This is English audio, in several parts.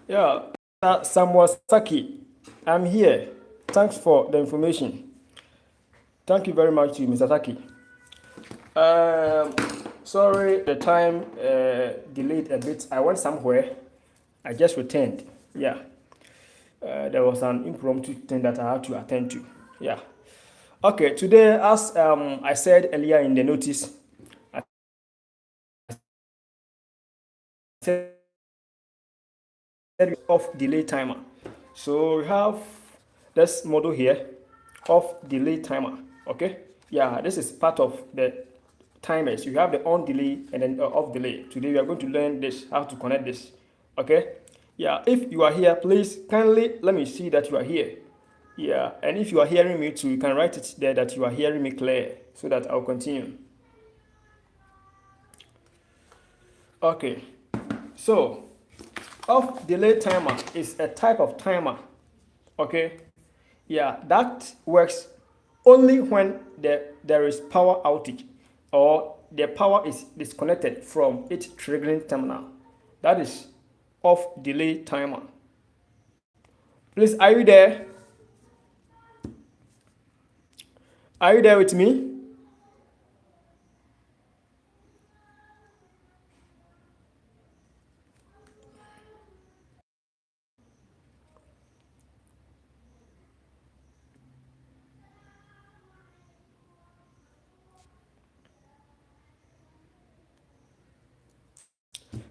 Yeah, Samuel Saki, I'm here. Thanks for the information. Thank you very much to you, Mr. Saki. Um, Sorry, the time delayed a bit. I went somewhere. I just returned. Yeah, there was an impromptu thing that I had to attend to. Yeah. Okay, today, as I said earlier in the notice, I said off delay timer. So we have this model here, off delay timer. Okay, yeah, this is part of the timers. You have the on delay and then off delay. Today we are going to learn this, how to connect this. Okay, yeah, if you are here, please kindly let me see that you are here. Yeah, and if you are hearing me too, you can write it there that you are hearing me clear so that I'll continue. Okay, so off delay timer is a type of timer. Okay, yeah, that works only when there is power outage or the power is disconnected from its triggering terminal. That is off delay timer. Please, are you there? Are you there with me?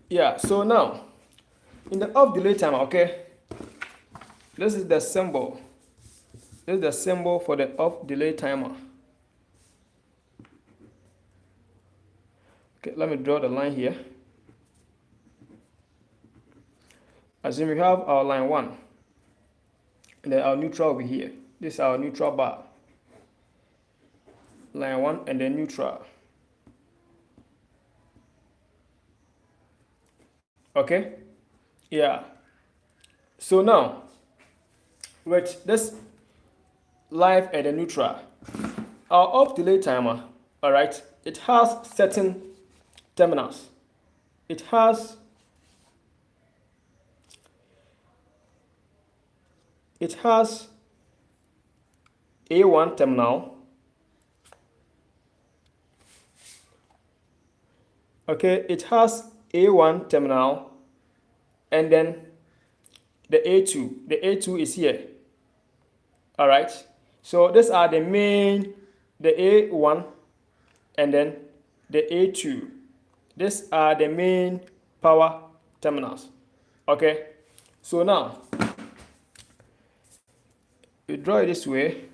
Yeah, so now in the off delay timer, okay, this is the symbol. This is the symbol for the off delay timer. Okay, let me draw the line here. Assume we have our line 1, and then our neutral will be here. This is our neutral bar. Line 1 and then neutral. Okay? Yeah. So now, with this live and the neutral, our off delay timer, all right, it has certain terminals. It has A1 terminal. Okay, it has A1 terminal and then the A2. The A2 is here. All right. So these are the main, the A1 and then the A2. These are the main power terminals. Okay. So now, we draw it this way.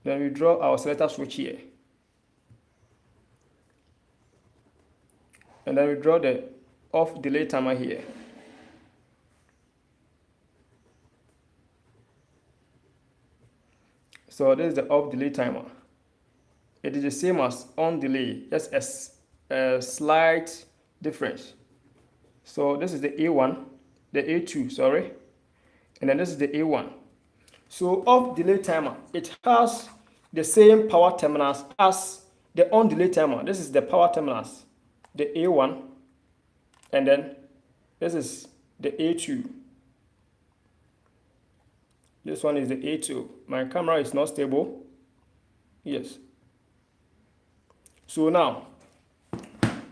Then we draw our selector switch here. And then we draw the off delay timer here. So this is the off delay timer. It is the same as on delay, just a slight difference. So this is the A1, the A2, sorry, and then this is the A1. So off delay timer, it has the same power terminals as the on delay timer. This is the power terminals, the A1, and then this is the A2. This one is the A2. My camera is not stable. Yes. So now,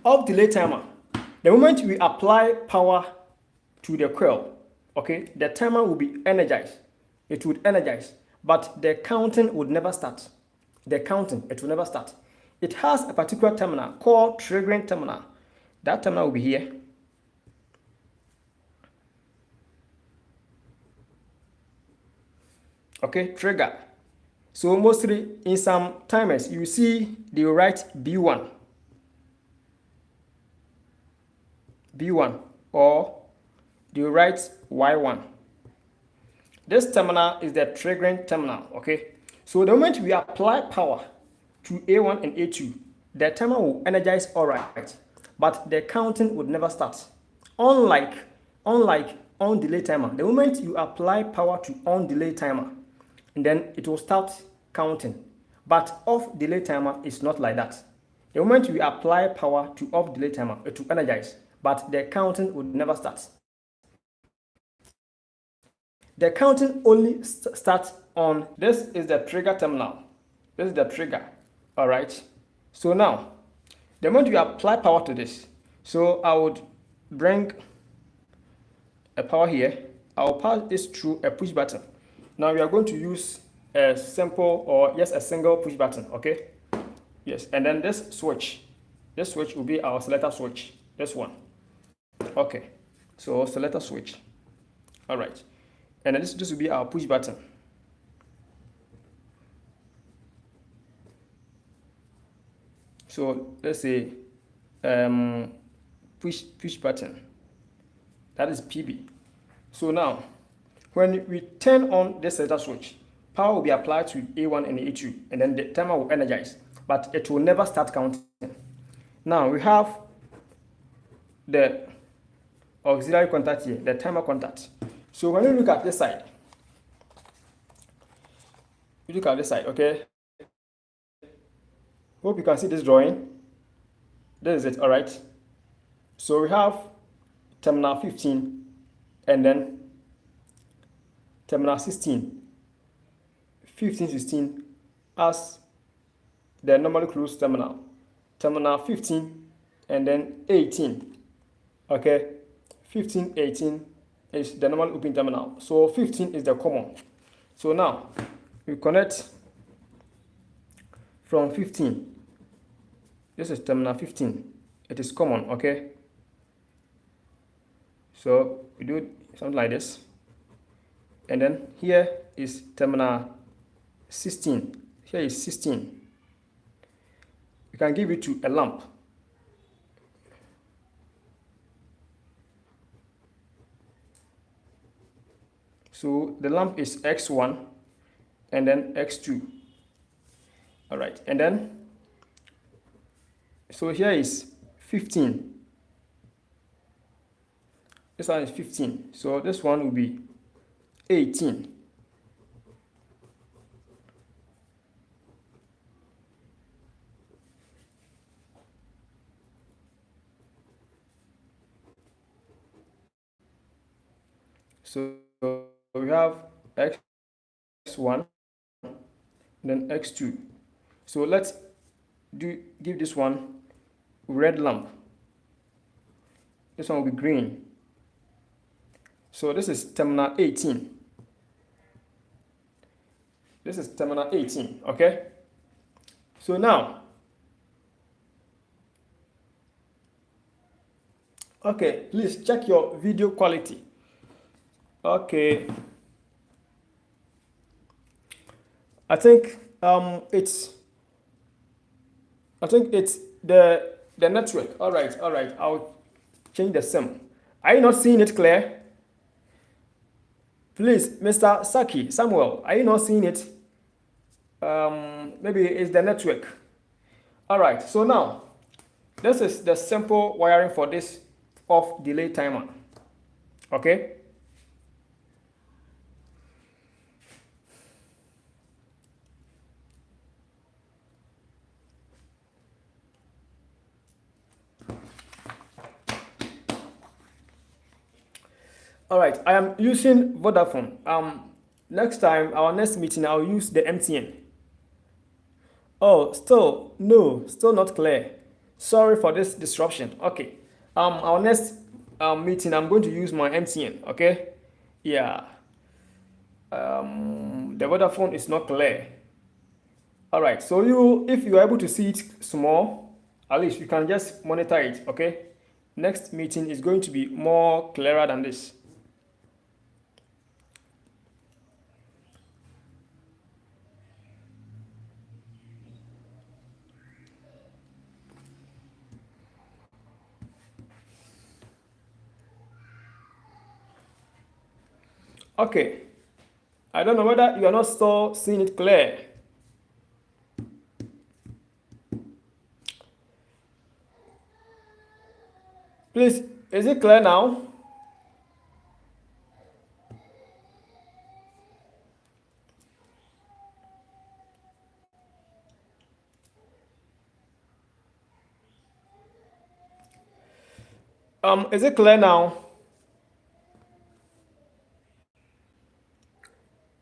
off delay timer, the moment we apply power to the coil, okay, the timer will be energized. It would energize, but the counting would never start. The counting, it will never start. It has a particular terminal called triggering terminal. That terminal will be here. Okay, trigger. So mostly in some timers, you see they write B1, or they write Y1. This terminal is the triggering terminal, okay? So the moment we apply power to A1 and A2, the timer will energize all right, but the counting would never start. Unlike on delay timer, the moment you apply power to on delay timer, and then it will start counting. But off delay timer is not like that. The moment we apply power to off delay timer, it will energize, but the counting would never start. The counting only starts on, this is the trigger terminal. This is the trigger, all right? So now, the moment you apply power to this, so I would bring a power here. I'll pass this through a push button. Now we are going to use a simple or yes, a single push button, okay? Yes, and then this switch will be our selector switch, this one. Okay, so selector switch, all right. And then this will be our push button. So let's say push button, that is PB. So now, when we turn on this selector switch, power will be applied to A1 and A2, and then the timer will energize, but it will never start counting. Now we have the auxiliary contact here, the timer contact. So when you look at this side, okay? Hope you can see this drawing. This is it, all right? So we have terminal 15 and then terminal 16, 15, 16 as the normally closed terminal. Terminal 15 and then 18, okay? 15, 18 is the normal open terminal. So 15 is the common. So now we connect from 15. This is terminal 15. It is common, okay? So we do something like this. And then here is terminal 16. Here is 16. You can give it to a lamp. So the lamp is X1 and then X2. All right, and then, so here is 15. This one is 15. So this one will be 18. So we have X1 and then X2. So let's give this one red lamp. This one will be green. So this is terminal 18. This is terminal 18, okay? So now, okay, please check your video quality. Okay. I think it's the network. All right. I'll change the sim. Are you not seeing it clear? Please, Mr. Saki, Samuel, are you not seeing it? Maybe it's the network. All right. So now, this is the simple wiring for this off delay timer. Okay. All right, I am using Vodafone. Next time, our next meeting, I'll use the MTN. Oh, still not clear. Sorry for this disruption. Okay. Our next meeting, I'm going to use my MTN. Okay. Yeah. The Vodafone is not clear. All right. So if you are able to see it small, at least you can just monitor it. Okay. Next meeting is going to be more clearer than this. Okay, I don't know whether you are not still seeing it clear. Please, is it clear now? Is it clear now?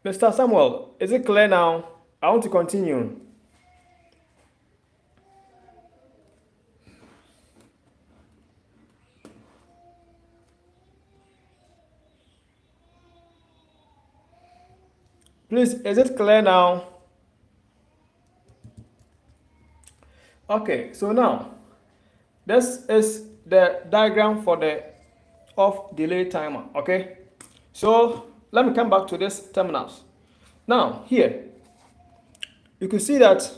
Mr. Samuel, is it clear now? I want to continue. Please, is it clear now? Okay, so now, this is the diagram for the off delay timer, okay? So, let me come back to this terminals. Now, here, you can see that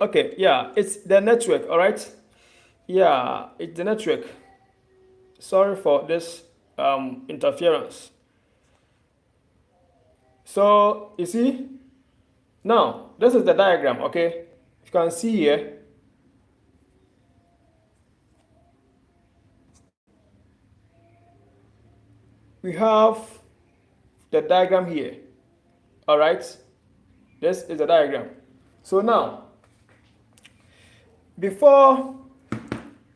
okay, yeah, it's the network, all right? Yeah, it's the network. Sorry for this interference. So, you see, now, this is the diagram, okay? You can see here, we have the diagram here, all right? This is the diagram. So now, before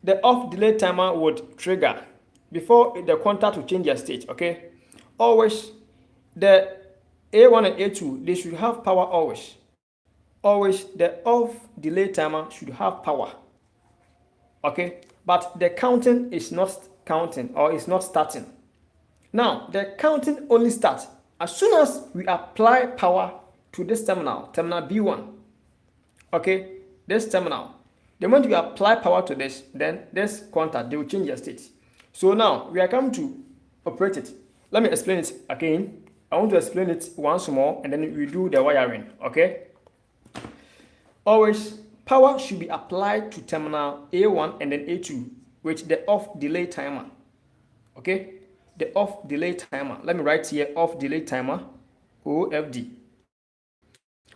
the off delay timer would trigger, before the contact will change their state, okay? Always, the A1 and A2, they should have power always. Always, the off delay timer should have power, okay? But the counting is not counting or is not starting. Now, the counting only starts as soon as we apply power to this terminal B1. Okay, this terminal. The moment you apply power to this, then this contact, they will change their state. So now, we are coming to operate it. Let me explain it again. I want to explain it once more, and then we do the wiring, okay? Always, power should be applied to terminal A1 and then A2 with the off delay timer, okay? The off delay timer. Let me write here off delay timer, OFD.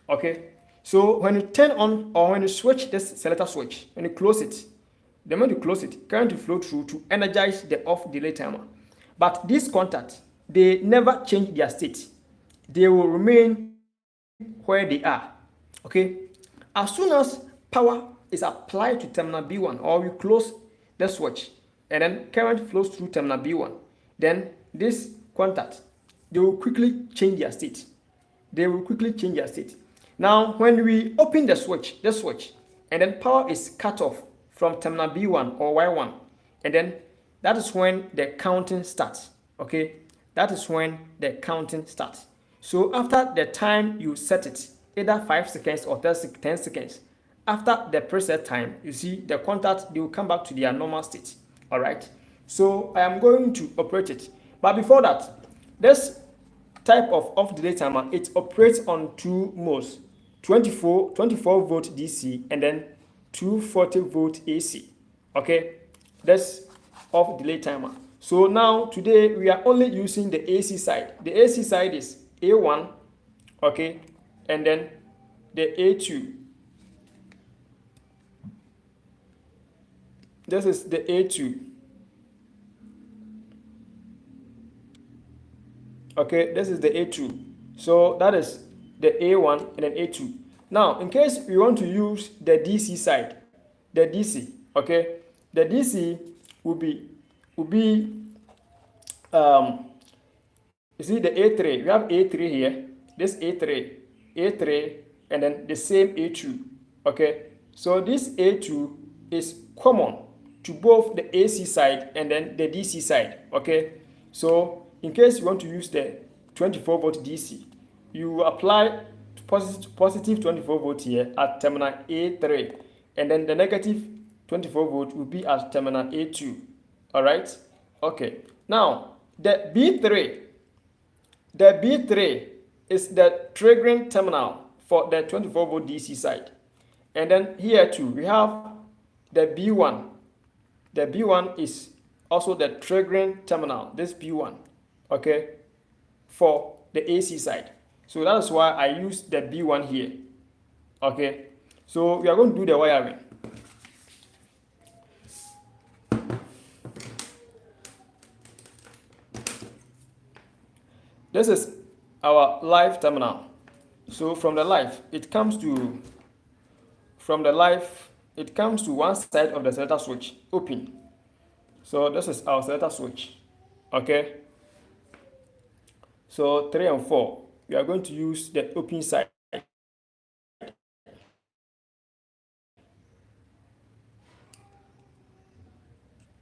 Okay, so when you turn on or when you switch this selector switch, when you close it, the moment you close it, current will flow through to energize the off delay timer. But these contacts, they never change their state. They will remain where they are. Okay, as soon as power is applied to terminal B1 or we close the switch and then current flows through terminal B1, then this contact, they will quickly change their state. They will quickly change their state. Now, when we open the switch, and then power is cut off from terminal B1 or Y1, and then that is when the counting starts, okay? That is when the counting starts. So after the time you set it, either 5 seconds or 10 seconds, after the preset time, you see the contact, they will come back to their normal state, all right? So I am going to operate it. But before that, this type of off delay timer, it operates on two modes, 24 volt DC and then 240 volt AC. Okay, that's off delay timer. So now today we are only using the AC side. The AC side is A1, okay, and then the A2. This is the A2. Okay, this is the A2. So that is the A1 and then A2. Now, in case we want to use the DC side, the DC, okay, the DC will be you see the A3, we have A3 here, this A3, and then the same A2, okay. So this A2 is common to both the AC side and then the DC side, okay. So in case you want to use the 24 volt DC, you apply positive 24 volt here at terminal A3, and then the negative 24 volt will be at terminal A2. All right. Okay. Now the B3 is the triggering terminal for the 24 volt DC side, and then here too we have the B1. The B1 is also the triggering terminal. This B1. Okay, for the AC side. So that is why I use the B1 here. Okay, so we are going to do the wiring. This is our live terminal. So from the live, it comes to one side of the selector switch, open. So this is our selector switch. Okay. So 3 and 4, we are going to use the open side.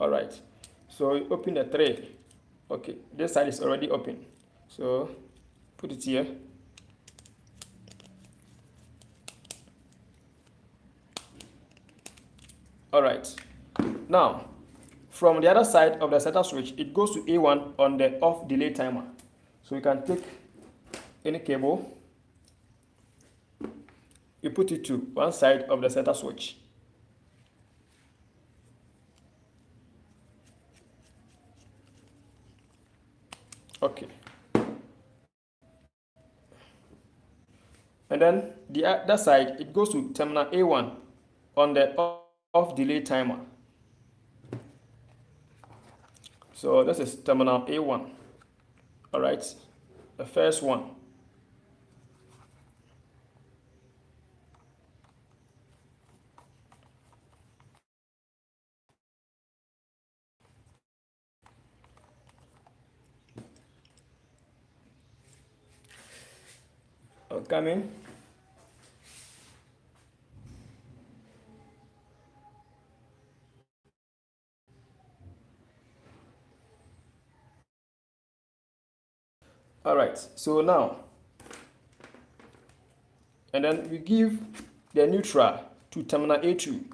All right. So we open the 3. Okay, this side is already open. So put it here. All right. Now, from the other side of the setup switch, it goes to A1 on the off delay timer. So you can take any cable, you put it to one side of the setup switch. Okay. And then the other side, it goes to terminal A1 on the off delay timer. So this is terminal A1. All right, the first one. Coming. All right, so now, and then we give the neutral to terminal A2.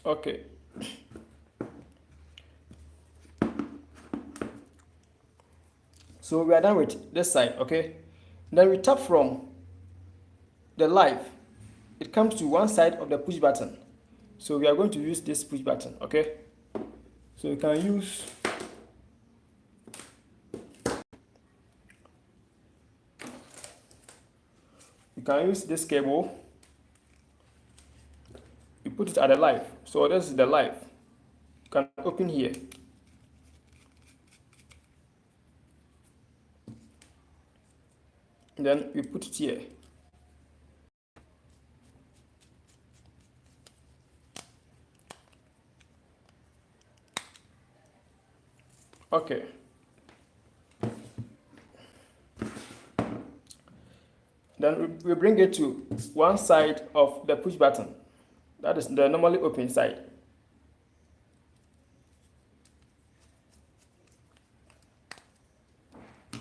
Okay. So we are done with this side, okay? Then we tap from the live. It comes to one side of the push button. So we are going to use this push button, okay? So you can use this cable. You put it at the live. So this is the live. You can open here. And then we put it here. Okay. Then we bring it to one side of the push button. That is the normally open side.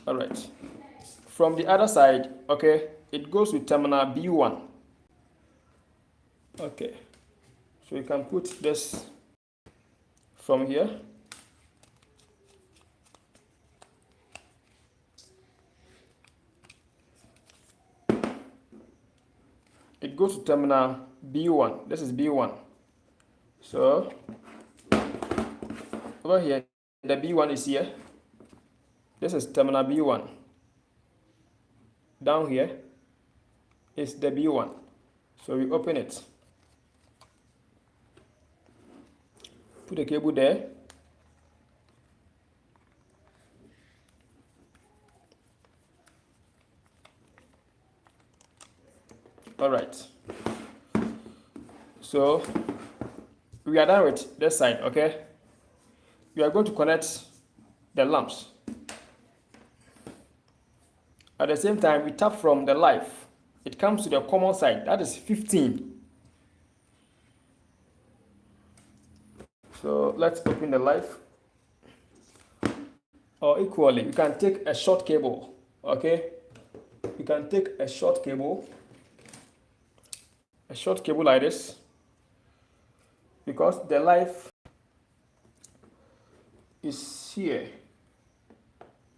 All right. From the other side, okay, it goes to terminal B1. Okay. So you can put this from here. It goes to terminal B1. This is B1. So over here, the B1 is here. This is terminal B1. Down here is the B1. So we open it. Put the cable there. All right. So we are done with this side, okay? We are going to connect the lamps. At the same time, we tap from the live. It comes to the common side. That is 15. So let's open the live. Or equally, you can take a short cable, okay? You can take a short cable like this, because the live is here.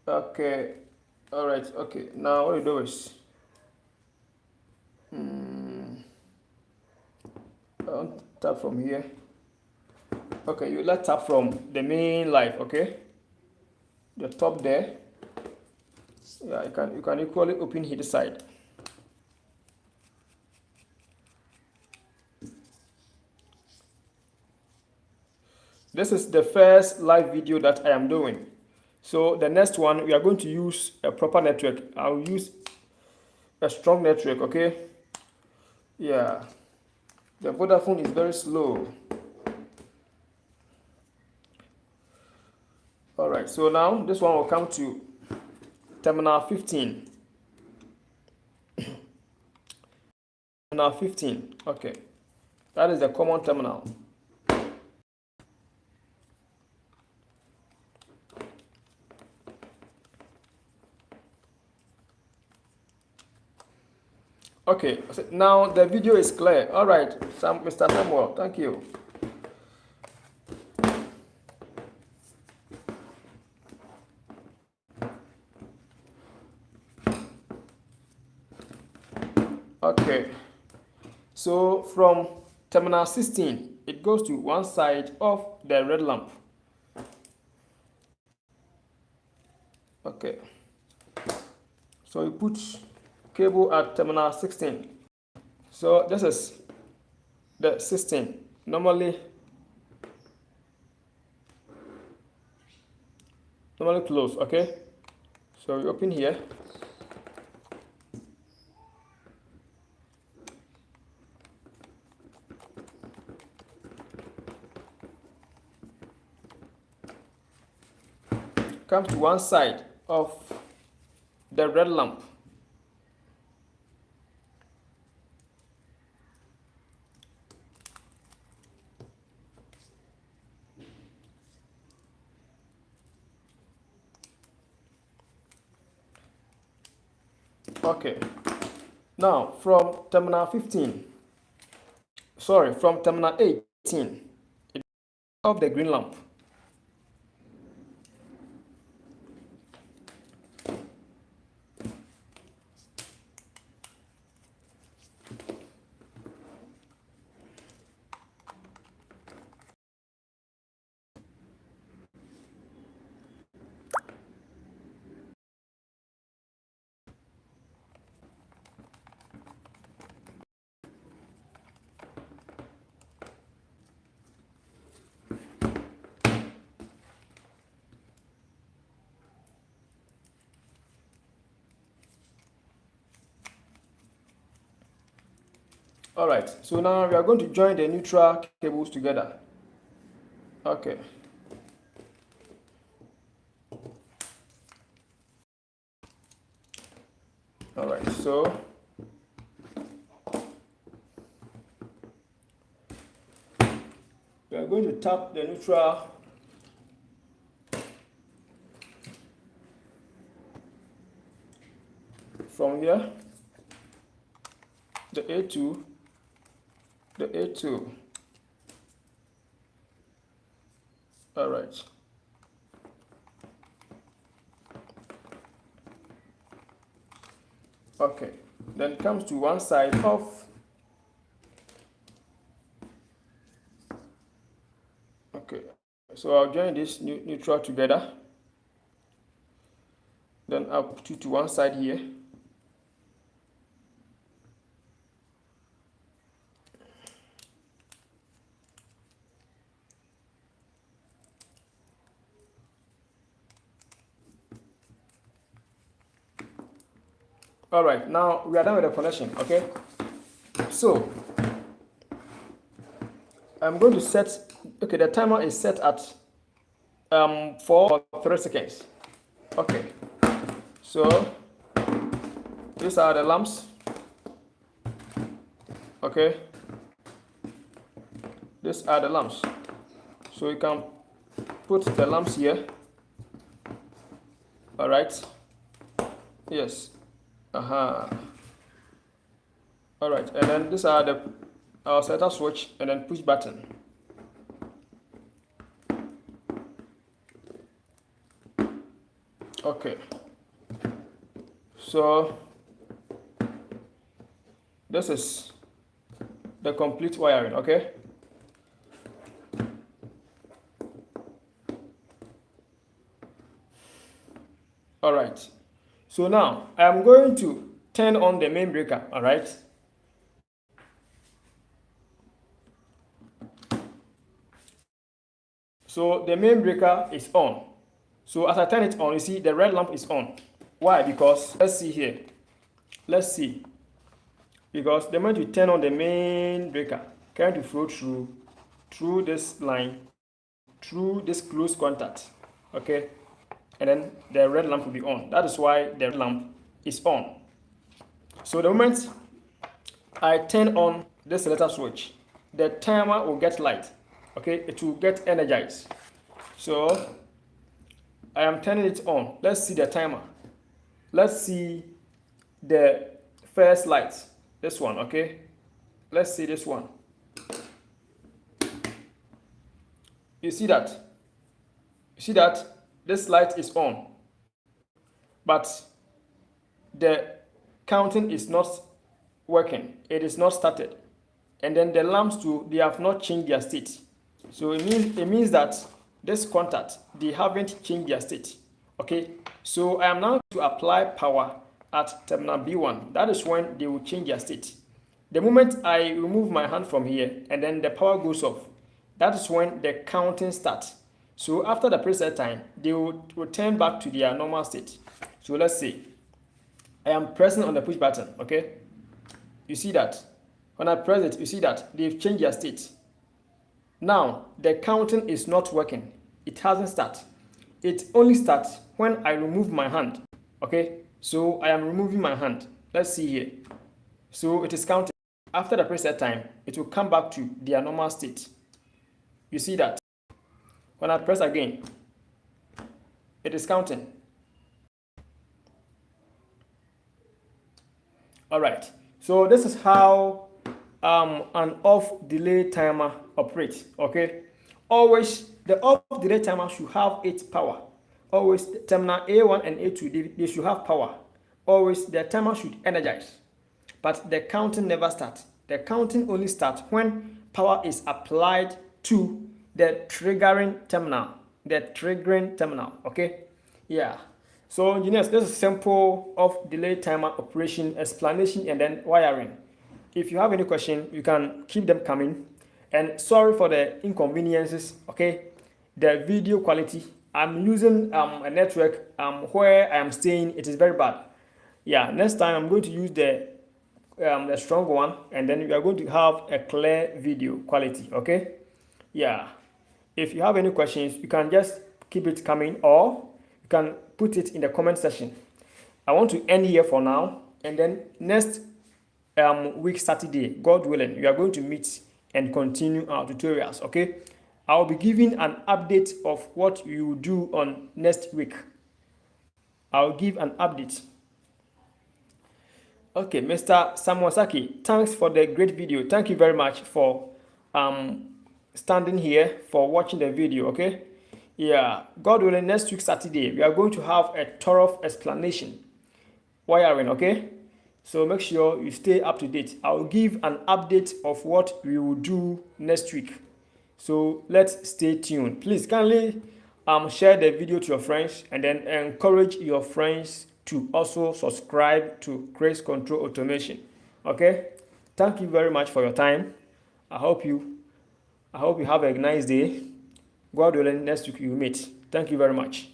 Okay, all right, okay. Now what you do is, Tap from here. Okay, you let tap from the main live. Okay, the top there. Yeah, you can equally open here side. This is the first live video that I am doing. So the next one we are going to use a proper network. I'll use a strong network. Okay. Yeah, the Vodafone is very slow. All right, so now this one will come to terminal 15. Terminal 15. Okay, that is the common terminal. Okay, so now the video is clear. All right, Mr. Samuel, thank you. Okay, so from terminal 16, it goes to one side of the red lamp. Okay, so you put cable at terminal 16. So this is the 16. Normally close. Okay, so you open here. Come to one side of the red lamp. Okay, now from terminal 15, from terminal 18, it off the green lamp. All right, so now we are going to join the neutral cables together. Okay. All right, so we are going to tap the neutral from here, the A2, the A2. All right. Okay, then comes to one side of, okay, so I'll join this neutral together, then I'll put it to one side here. All right, now we are done with the connection. Okay, so I'm going to set, okay, the timer is set at for 3 seconds. Okay, so these are the lamps. Okay, these are the lamps. So you can put the lamps here. All right, yes. All right, and then these are our setup switch and then push button. Okay, so this is the complete wiring, okay? All right. So now I'm going to turn on the main breaker, all right? So the main breaker is on. So as I turn it on, you see the red lamp is on. Why? Because let's see here. Let's see. Because the moment you turn on the main breaker, current will flow through this line, through this close contact, okay? And then the red lamp will be on. That is why the red lamp is on. So the moment I turn on this selector switch, the timer will get light, okay? It will get energized. So I am turning it on. Let's see the timer. Let's see the first light. This one, okay? Let's see this one. You see that? You see that this light is on, but the counting is not working. It is not started. And then the lamps too, they have not changed their state. So it means that this contact, they haven't changed their state. Okay? So I am now to apply power at terminal B1. That is when they will change their state. The moment I remove my hand from here and then the power goes off, that is when the counting starts. So after the preset time, they will return back to their normal state. So let's see. I am pressing on the push button, okay? You see that? When I press it, you see that they've changed their state. Now, the counting is not working. It hasn't started. It only starts when I remove my hand, okay? So I am removing my hand. Let's see here. So it is counting. After the preset time, it will come back to their normal state. You see that? When I press again, it is counting. All right. So this is how an off delay timer operates. Okay. Always the off delay timer should have its power. Always terminal A1 and A2 they should have power. Always the timer should energize, but the counting never starts. The counting only starts when power is applied to the triggering terminal. Okay. Yeah. So engineers, this is simple off delay timer operation explanation and then wiring. If you have any question, you can keep them coming. And sorry for the inconveniences, okay? The video quality, I'm using a network where I am staying, it is very bad. Yeah, next time I'm going to use the strong one, and then we are going to have a clear video quality, okay? Yeah. If you have any questions, you can just keep it coming, or you can put it in the comment section. I want to end here for now, and then next week Saturday, God willing, we are going to meet and continue our tutorials, okay? I'll be giving an update of what you will do on next week. I'll give an update. Okay, Mr. Samwasaki, thanks for the great video. Thank you very much for standing here, for watching the video, okay? Yeah, God willing, next week Saturday, we are going to have a thorough explanation, wiring, okay? So make sure you stay up to date. I'll give an update of what we will do next week. So let's stay tuned. Please kindly share the video to your friends, and then encourage your friends to also subscribe to Grace Control Automation. Okay? Thank you very much for your time. I hope you have a nice day. God willing, next week we will meet. Thank you very much.